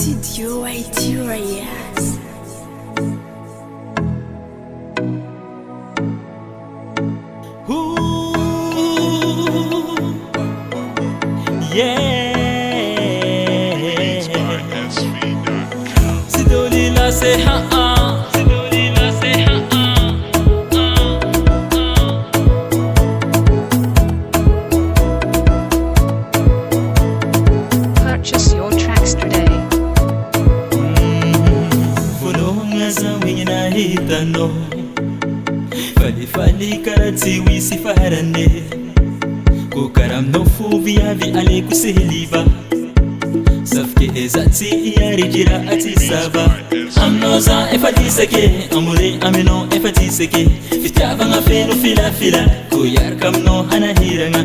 Studio Ideas. Ooh, yeah. Sidolila say ha. Sidolila say ha. Purchase your tracks today. Fulongaza wina hitano. Fali karati wisi farane. Kukaram no fuvia vi ale kuseliba. Safke ezati iyari jira ati saba. Amnoza efati seke, amure amino efati seke. Fitava nga fenu fila kuyar kamno hana hiranga.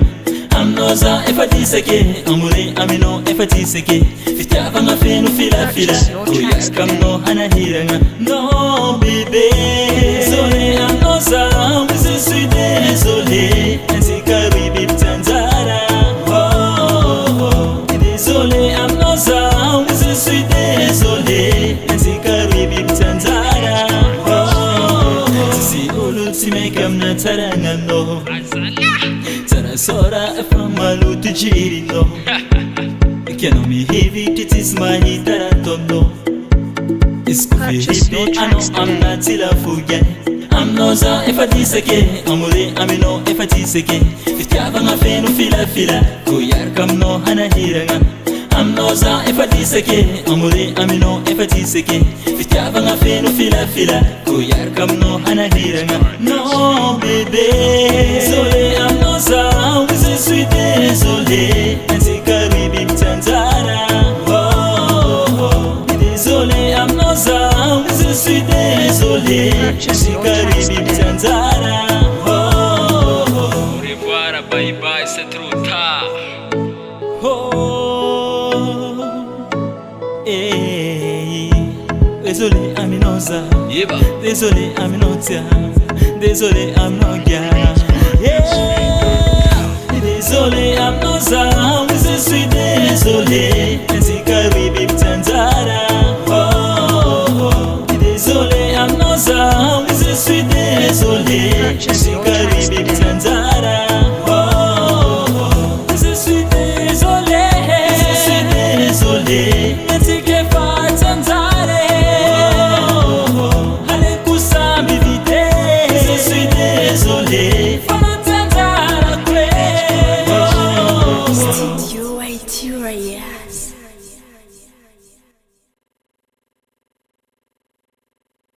Amnoza efati seke, amure amino efati seke. Fitava nga fenu fila kuyar kamno hana hiranga. No bébé, désolé amnoza, je suis désolé. Ainsi karibi tanzara. Oh, désolé amnoza, je suis désolé. Ainsi karibi tanzara. Oh, si ulutime kamna tarangano. Tara sora afamalu tujiri no. Cannot be heavy, it is my taratono. It's Purchase your tracks I'm not till I forget. I'm noza efati seke, amure amino efati seke. Fitava nga fenu fila kuyar kamno hana hiranga. I'm noza efati seke, amure amino efati seke. Fitava nga fenu fila kuyar kamno hana hiranga. No bébé, désolé I'm noza, je suis désolé. Ainsi karibi tanzara. Oh, désolé I'm noza, je suis désolé. Ainsi karibi tanzara. Oh, Au revoir, bye bye, c'est trop tard. oh, hey. Désolé aminoza. Yeba. Désolé aminotia. Désolé amnogia. Yeah. Désolé amnoza, je suis désolé.